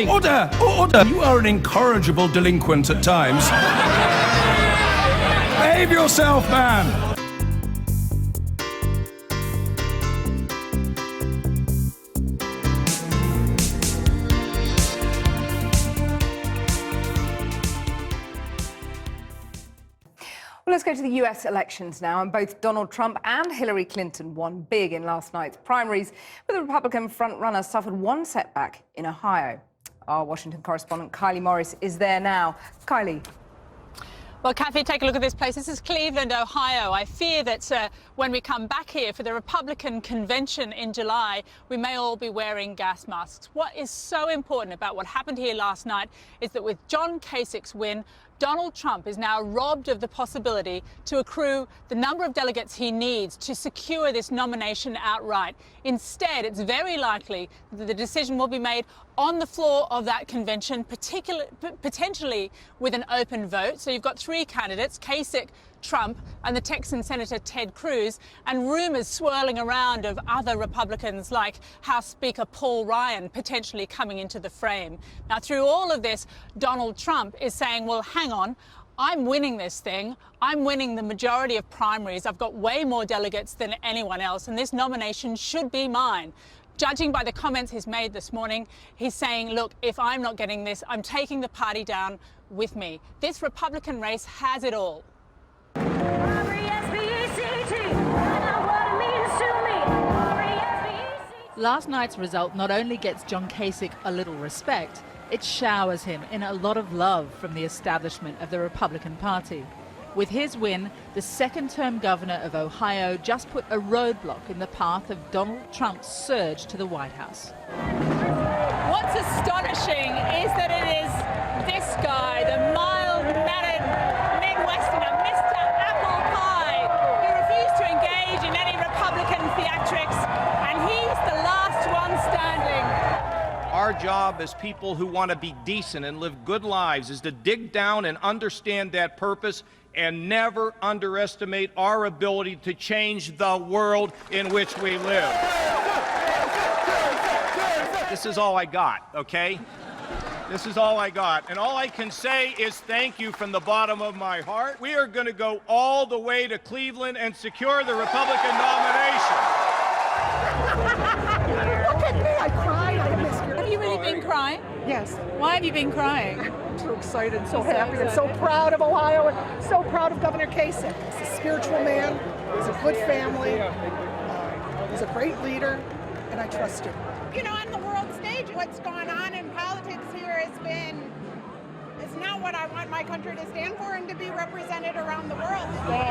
Order! Order! You are an incorrigible delinquent at times. Behave yourself, man! Well, let's go to the US elections now, and both Donald Trump and Hillary Clinton won big in last night's primaries, but the Republican frontrunner suffered one setback in Ohio. Our Washington correspondent Kylie Morris is there now. Kylie. Well, Kathy, take a look at this place. This is Cleveland, Ohio. I fear that when we come back here for the Republican convention in July, we may all be wearing gas masks. What is so important about what happened here last night is that with John Kasich's win, Donald Trump is now robbed of the possibility to accrue the number of delegates he needs to secure this nomination outright. Instead, it's very likely that the decision will be made on the floor of that convention, potentially with an open vote. So you've got three candidates, Kasich, Trump and the Texan Senator Ted Cruz, and rumours swirling around of other Republicans like House Speaker Paul Ryan potentially coming into the frame. Now, through all of this, Donald Trump is saying, well, hang on, I'm winning this thing. I'm winning the majority of primaries. I've got way more delegates than anyone else, and this nomination should be mine. Judging by the comments he's made this morning, he's saying, look, if I'm not getting this, I'm taking the party down with me. This Republican race has it all. Last night's result not only gets John Kasich a little respect, it showers him in a lot of love from the establishment of the Republican Party. With his win, the second-term governor of Ohio just put a roadblock in the path of Donald Trump's surge to the White House. What's astonishing is that it is this guy, the mild-mannered Midwesterner, Mr. Apple Pie, who refused to engage in any Republican theatrics, and he's the last one standing. Our job as people who want to be decent and live good lives is to dig down and understand that purpose and never underestimate our ability to change the world in which we live. This is all I got, okay? This is all I got. And all I can say is thank you from the bottom of my heart. We are going to go all the way to Cleveland and secure the Republican nomination. Look at me, I cried, I missed you. Have you really been crying? Yes. Why have you been crying? I'm so excited, so happy, and so proud of Ohio, and so proud of Governor Kasich. He's a spiritual man, he's a good family, he's a great leader, and I trust him. You know, on the world stage, what's going on in politics here is not what I want my country to stand for and to be represented around the world.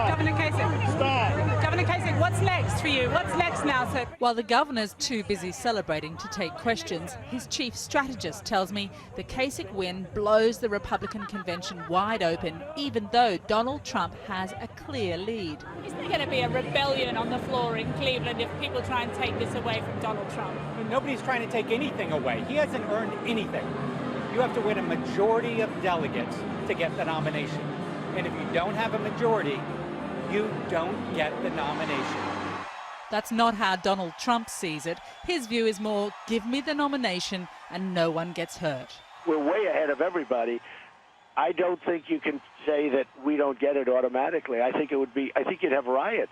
Governor Kasich. Governor Kasich, what's next for you? What's next now, sir? While the governor's too busy celebrating to take questions, his chief strategist tells me the Kasich win blows the Republican convention wide open, even though Donald Trump has a clear lead. Is there going to be a rebellion on the floor in Cleveland if people try and take this away from Donald Trump? Nobody's trying to take anything away. He hasn't earned anything. You have to win a majority of delegates to get the nomination. And if you don't have a majority, you don't get the nomination. That's not how Donald Trump sees it. His view is more, give me the nomination and no one gets hurt. We're way ahead of everybody. I don't think you can say that we don't get it automatically. I think you'd have riots.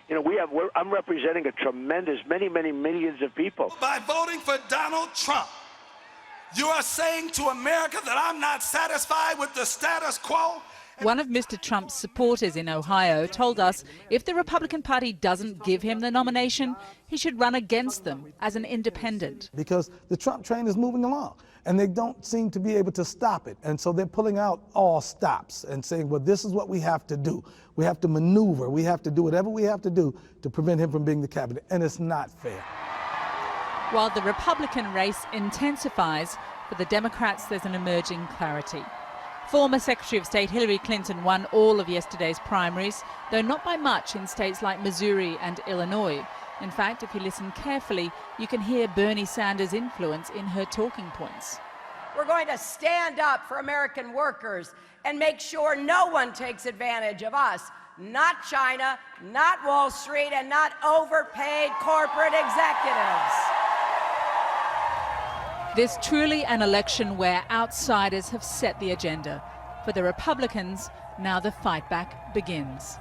You know, I'm representing a tremendous, many millions of people. By voting for Donald Trump, you are saying to America that I'm not satisfied with the status quo? One of Mr. Trump's supporters in Ohio told us if the Republican Party doesn't give him the nomination, he should run against them as an independent. Because the Trump train is moving along, and they don't seem to be able to stop it. And so they're pulling out all stops and saying, well, this is what we have to do. We have to maneuver. We have to do whatever we have to do to prevent him from being the cabinet. And it's not fair. While the Republican race intensifies, for the Democrats there's an emerging clarity. Former Secretary of State Hillary Clinton won all of yesterday's primaries, though not by much in states like Missouri and Illinois. In fact, if you listen carefully, you can hear Bernie Sanders' influence in her talking points. We're going to stand up for American workers and make sure no one takes advantage of us. Not China, not Wall Street, and not overpaid corporate executives. This truly an election where outsiders have set the agenda. For the Republicans, now the fight back begins.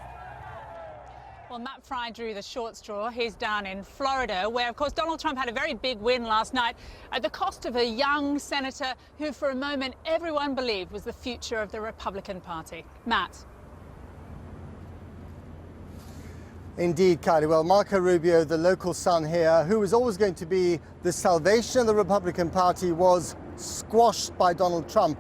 Well, Matt Fry drew the short straw. He's down in Florida, where, of course, Donald Trump had a very big win last night at the cost of a young senator who, for a moment, everyone believed was the future of the Republican Party. Matt. Indeed, Kylie. Well, Marco Rubio, the local son here, who was always going to be the salvation of the Republican Party, was squashed by Donald Trump.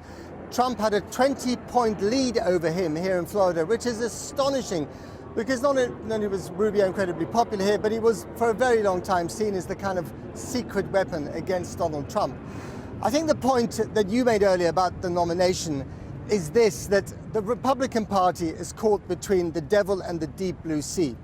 Trump had a 20-point lead over him here in Florida, which is astonishing because not only was Rubio incredibly popular here, but he was for a very long time seen as the kind of secret weapon against Donald Trump. I think the point that you made earlier about the nomination is this, that the Republican Party is caught between the devil and the deep blue sea.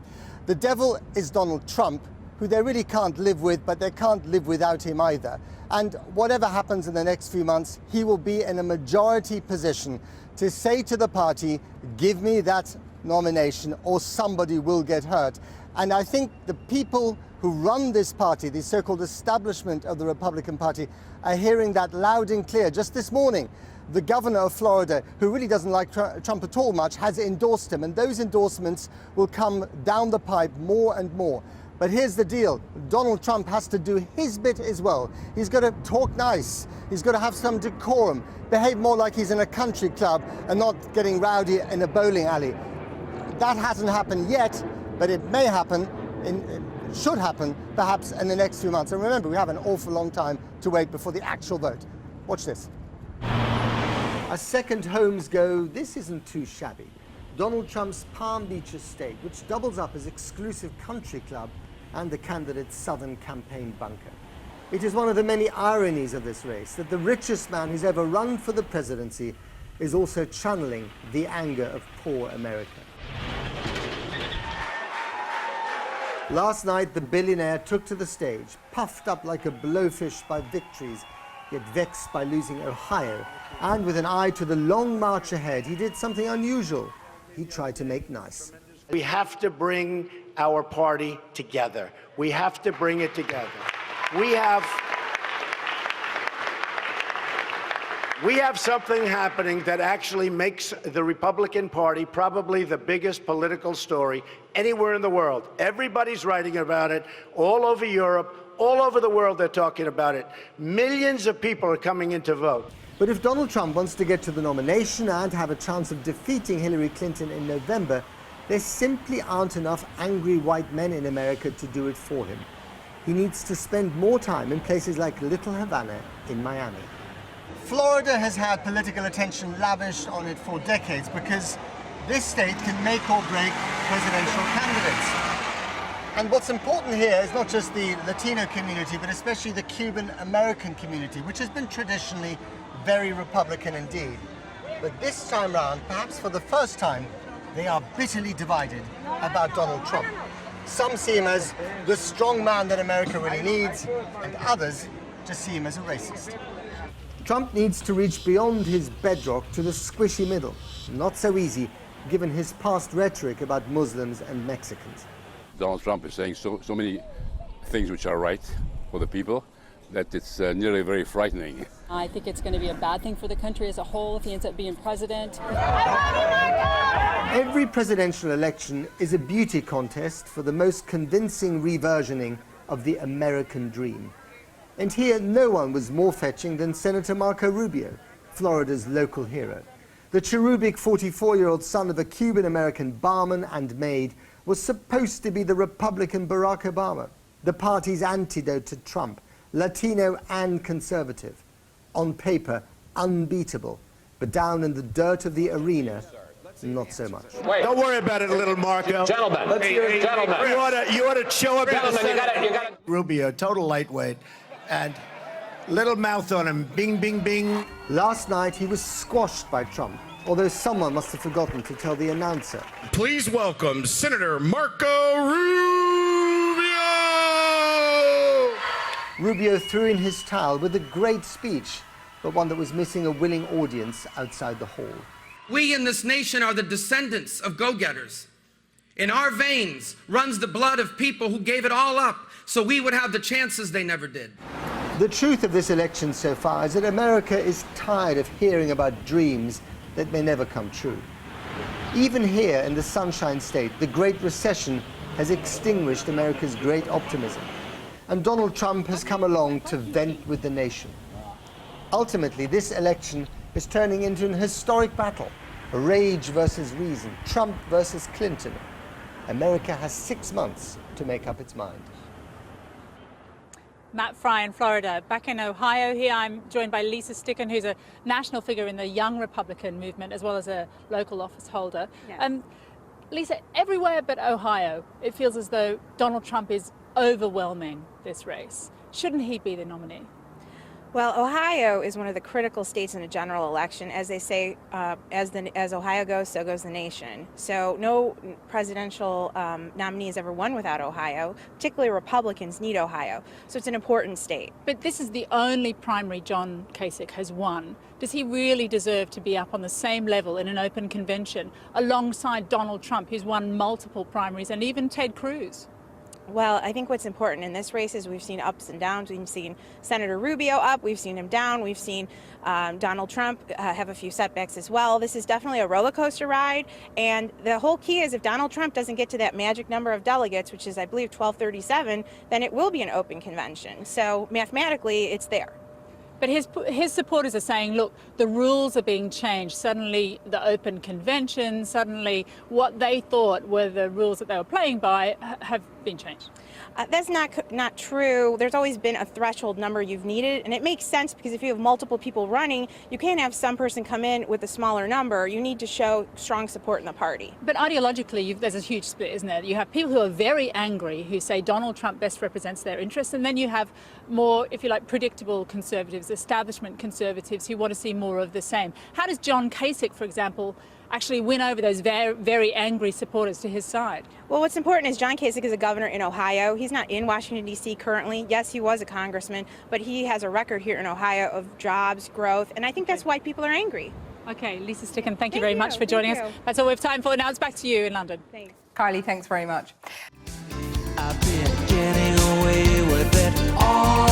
The devil is Donald Trump, who they really can't live with, but they can't live without him either. And whatever happens in the next few months, he will be in a majority position to say to the party, give me that nomination or somebody will get hurt. And I think the people who run this party, the so-called establishment of the Republican Party, are hearing that loud and clear. Just this morning, the governor of Florida, who really doesn't like Trump at all much, has endorsed him. And those endorsements will come down the pipe more and more. But here's the deal. Donald Trump has to do his bit as well. He's got to talk nice. He's got to have some decorum, behave more like he's in a country club and not getting rowdy in a bowling alley. That hasn't happened yet, but it may happen, should happen, perhaps in the next few months. And remember, we have an awful long time to wait before the actual vote. Watch this. As second homes go, this isn't too shabby. Donald Trump's Palm Beach estate, which doubles up as exclusive country club and the candidate's southern campaign bunker. It is one of the many ironies of this race that the richest man who's ever run for the presidency is also channeling the anger of poor America. Last night, the billionaire took to the stage, puffed up like a blowfish by victories, yet vexed by losing Ohio. And with an eye to the long march ahead, he did something unusual. He tried to make nice. We have to bring our party together. We have to bring it together. We have something happening that actually makes the Republican Party probably the biggest political story anywhere in the world. Everybody's writing about it all over Europe, all over the world they're talking about it. Millions of people are coming in to vote. But if Donald Trump wants to get to the nomination and have a chance of defeating Hillary Clinton in November, there simply aren't enough angry white men in America to do it for him. He needs to spend more time in places like Little Havana in Miami. Florida has had political attention lavished on it for decades because this state can make or break presidential candidates. And what's important here is not just the Latino community, but especially the Cuban American community, which has been traditionally very Republican indeed. But this time round, perhaps for the first time, they are bitterly divided about Donald Trump. Some see him as the strong man that America really needs, and others just see him as a racist. Trump needs to reach beyond his bedrock to the squishy middle. Not so easy, given his past rhetoric about Muslims and Mexicans. Donald Trump is saying so many things which are right for the people that it's nearly very frightening. I think it's going to be a bad thing for the country as a whole if he ends up being president. Every presidential election is a beauty contest for the most convincing reversioning of the American dream. And here, no one was more fetching than Senator Marco Rubio, Florida's local hero. The cherubic 44-year-old son of a Cuban-American barman and maid was supposed to be the Republican Barack Obama, the party's antidote to Trump, Latino and conservative. On paper, unbeatable, but down in the dirt of the arena, not so much. Wait. Don't worry about it, little Marco. Gentlemen, gentlemen. You ought to show up. Gentlemen, you got it. Rubio, total lightweight, and little mouth on him. Bing, bing, bing. Last night, he was squashed by Trump, although someone must have forgotten to tell the announcer. Please welcome Senator Marco Rubio! Rubio threw in his towel with a great speech, but one that was missing a willing audience outside the hall. We in this nation are the descendants of go-getters. In our veins runs the blood of people who gave it all up so we would have the chances they never did. The truth of this election so far is that America is tired of hearing about dreams that may never come true. Even here in the Sunshine State, the Great Recession has extinguished America's great optimism, and Donald Trump has come along to vent with the nation. Ultimately, this election is turning into an historic battle, a rage versus reason, Trump versus Clinton. America has 6 months to make up its mind. Matt Fry in Florida. Back in Ohio here, I'm joined by Lisa Sticken, who's a national figure in the Young Republican movement, as well as a local office holder. Yes. Lisa, everywhere but Ohio, it feels as though Donald Trump is overwhelming this race. Shouldn't he be the nominee? Well, Ohio is one of the critical states in a general election. As they say, as Ohio goes, so goes the nation. So no presidential nominee has ever won without Ohio. Particularly Republicans need Ohio. So it's an important state. But this is the only primary John Kasich has won. Does he really deserve to be up on the same level in an open convention alongside Donald Trump, who's won multiple primaries, and even Ted Cruz? Well, I think what's important in this race is we've seen ups and downs. We've seen Senator Rubio up, we've seen him down, we've seen Donald Trump have a few setbacks as well. This is definitely a roller coaster ride, and the whole key is if Donald Trump doesn't get to that magic number of delegates, which is, I believe, 1237, then it will be an open convention. So mathematically, it's there. But his supporters are saying, look, the rules are being changed. Suddenly the open convention, suddenly what they thought were the rules that they were playing by have been changed. That's not true. There's always been a threshold number you've needed, and it makes sense because if you have multiple people running, you can't have some person come in with a smaller number. You need to show strong support in the party. But ideologically, there's a huge split, isn't there? You have people who are very angry, who say Donald Trump best represents their interests, and then you have more, if you like, predictable conservatives, establishment conservatives who want to see more of the same. How does John Kasich, for example, actually win over those very, very angry supporters to his side? Well, what's important is John Kasich is a governor in Ohio. He's not in Washington, D.C. currently. Yes, he was a congressman, but he has a record here in Ohio of jobs, growth, and I think that's why people are angry. Okay, Lisa Sticken, thank you very much for joining us. That's all we have time for now. It's back to you in London. Thanks. Kylie, thanks very much. I've been getting away with it all